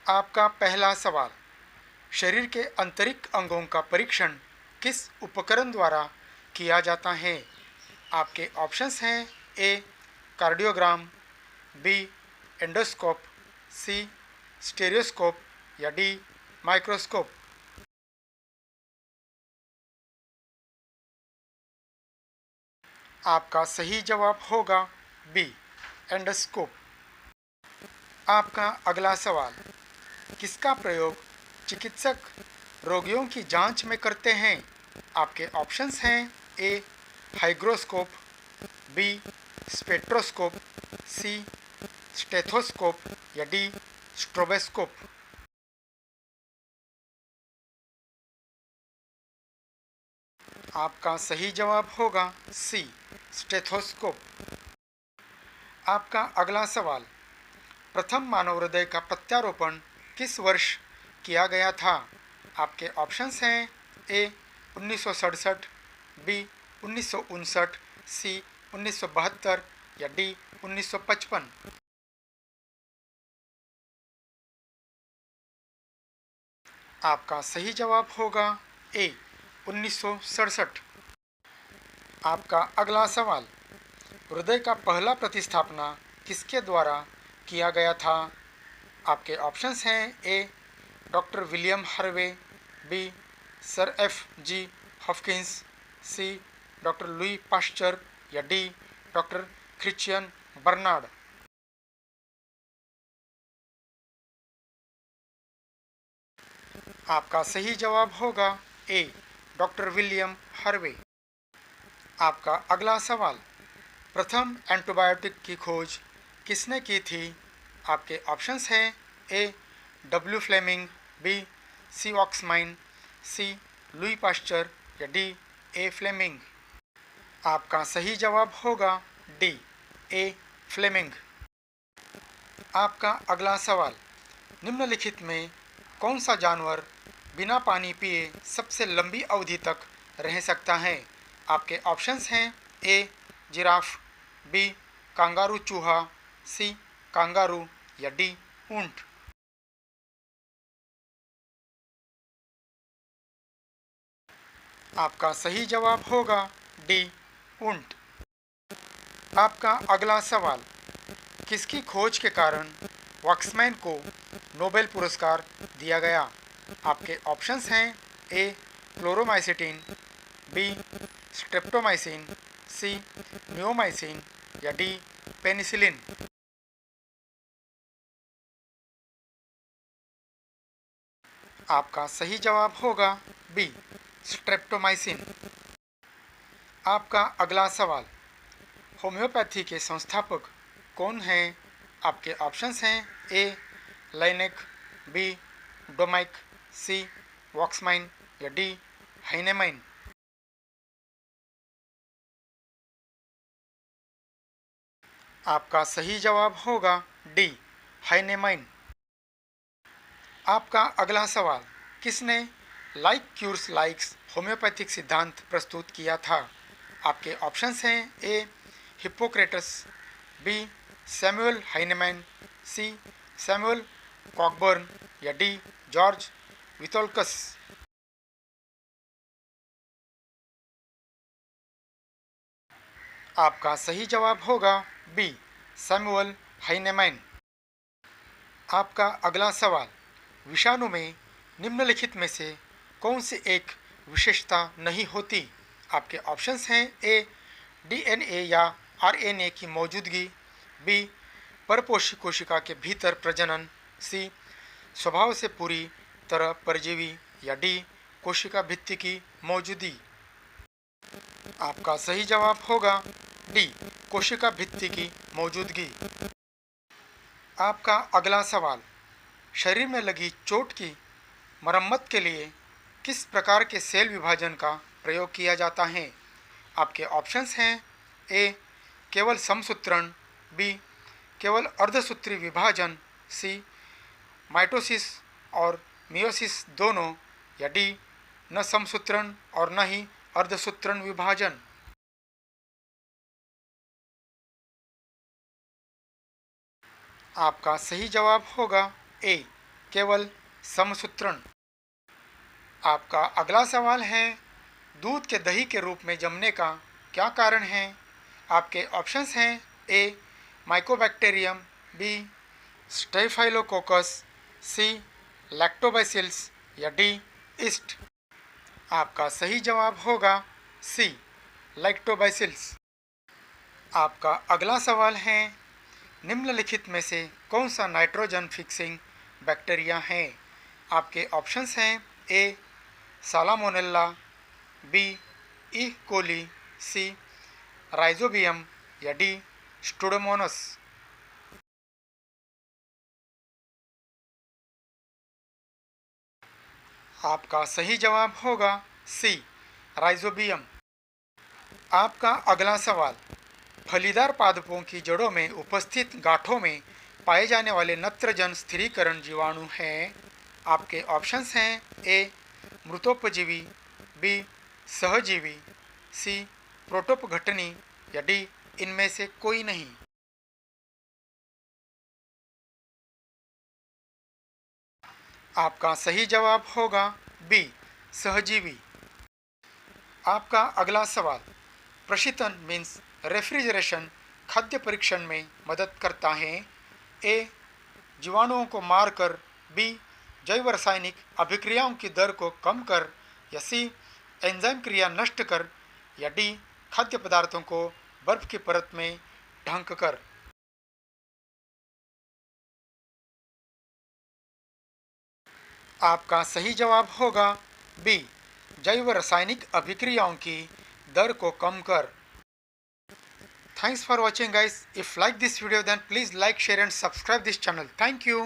आपका पहला सवाल, शरीर के आंतरिक अंगों का परीक्षण किस उपकरण द्वारा किया जाता है? आपके ऑप्शंस हैं ए कार्डियोग्राम, बी एंडोस्कोप, सी स्टेरियोस्कोप या डी माइक्रोस्कोप। आपका सही जवाब होगा बी एंडोस्कोप। आपका अगला सवाल, किसका प्रयोग चिकित्सक रोगियों की जांच में करते हैं? आपके ऑप्शंस हैं ए हाइग्रोस्कोप, बी स्पेक्ट्रोस्कोप, सी स्टेथोस्कोप या डी स्ट्रोबोस्कोप। आपका सही जवाब होगा सी स्टेथोस्कोप। आपका अगला सवाल, प्रथम मानव हृदय का प्रत्यारोपण किस वर्ष किया गया था? आपके ऑप्शंस हैं ए 1967, बी 1959, सी 1972 या डी 1955। आपका सही जवाब होगा ए 1967। आपका अगला सवाल, हृदय का पहला प्रतिस्थापना किसके द्वारा किया गया था? आपके ऑप्शंस हैं A doctor William Harvey, B sir F G Hopkins, C doctor Louis Pasteur या डी डॉक्टर क्रिश्चियन बर्नार्ड। आपका सही जवाब होगा ए डॉक्टर विलियम हार्वे। आपका अगला सवाल, प्रथम एंटीबायोटिक की खोज किसने की थी? आपके ऑप्शंस हैं A W Fleming, B C ऑक्समाइन, सी लुई पास्चर या डी ए फ्लेमिंग। आपका सही जवाब होगा डी ए फ्लेमिंग। आपका अगला सवाल, निम्नलिखित में कौन सा जानवर बिना पानी पिए सबसे लंबी अवधि तक रह सकता है? आपके ऑप्शंस हैं ए जिराफ, बी कांगारू चूहा, सी कांगारू या डी ऊंट। आपका सही जवाब होगा डी ऊंट। आपका अगला सवाल, किसकी खोज के कारण वॉक्समैन को नोबेल पुरस्कार दिया गया? आपके ऑप्शंस हैं ए क्लोरोमाइसिटिन, बी स्ट्रेप्टोमाइसिन, सी नियोमाइसिन या डी पेनिसिलिन। आपका सही जवाब होगा बी स्ट्रेप्टोमाइसिन। आपका अगला सवाल, होम्योपैथी के संस्थापक कौन हैं? आपके ऑप्शंस हैं ए लाइनेक, बी डोमाइक, सी वॉक्समाइन या डी हाइनेमाइन। आपका सही जवाब होगा डी हाइनेमाइन। आपका अगला सवाल, किसने लाइक क्यूर्स लाइक्स होम्योपैथिक सिद्धांत प्रस्तुत किया था? आपके ऑप्शंस हैं ए हिप्पोक्रेटस, बी सैमुअल हाइनेमैन, सी सैमुअल कॉकबर्न या डी जॉर्ज विथोल्कस। आपका सही जवाब होगा बी सैमुअल हाइनेमैन। आपका अगला सवाल, विषाणु में निम्नलिखित में से कौन सी एक विशेषता नहीं होती? आपके ऑप्शंस हैं ए डीएनए या आरएनए की मौजूदगी, बी परपोषी कोशिका के भीतर प्रजनन, सी स्वभाव से पूरी तरह परजीवी या डी कोशिका भित्ति की मौजूदगी। आपका सही जवाब होगा डी कोशिका भित्ति की मौजूदगी। आपका अगला सवाल, शरीर में लगी चोट की मरम्मत के लिए किस प्रकार के सेल विभाजन का प्रयोग किया जाता है? आपके ऑप्शंस हैं ए केवल समसूत्रण, बी केवल अर्धसूत्री विभाजन, सी माइटोसिस और मियोसिस दोनों या डी न समसूत्रण और न ही अर्धसूत्रण विभाजन। आपका सही जवाब होगा ए केवल समसूत्रण। आपका अगला सवाल है, दूध के दही के रूप में जमने का क्या कारण है? आपके ऑप्शंस हैं ए माइकोबैक्टीरियम, बी स्टेफाइलोकोकस, सी लैक्टोबैसिल्स या डी ईस्ट। आपका सही जवाब होगा सी लैक्टोबैसिल्स। आपका अगला सवाल है, निम्नलिखित में से कौन सा नाइट्रोजन फिक्सिंग बैक्टीरिया है? आपके ऑप्शंस हैं ए सालामोनेला, बी ई कोली, सी राइजोबियम या डी स्टुडोमोनस। आपका सही जवाब होगा सी राइजोबियम। आपका अगला सवाल, फलीदार पादपों की जड़ों में उपस्थित गांठों में पाए जाने वाले नत्रजन स्थिरीकरण जीवाणु हैं। आपके ऑप्शंस हैं ए मृतोपजीवी, बी सहजीवी, सी प्रोटोपघटनी या डी इनमें से कोई नहीं। आपका सही जवाब होगा बी सहजीवी। आपका अगला सवाल, प्रशीतन मीन्स रेफ्रिजरेशन खाद्य परीक्षण में मदद करता है। ए जीवाणुओं को मारकर, बी जैव रासायनिक अभिक्रियाओं की दर को कम कर, या सी एंजाइम क्रिया नष्ट कर, या डी खाद्य पदार्थों को बर्फ की परत में ढंक कर। आपका सही जवाब होगा बी जैव रासायनिक अभिक्रियाओं की दर को कम कर। Thanks for watching guys. If like this video then please like, share and subscribe this channel. Thank you.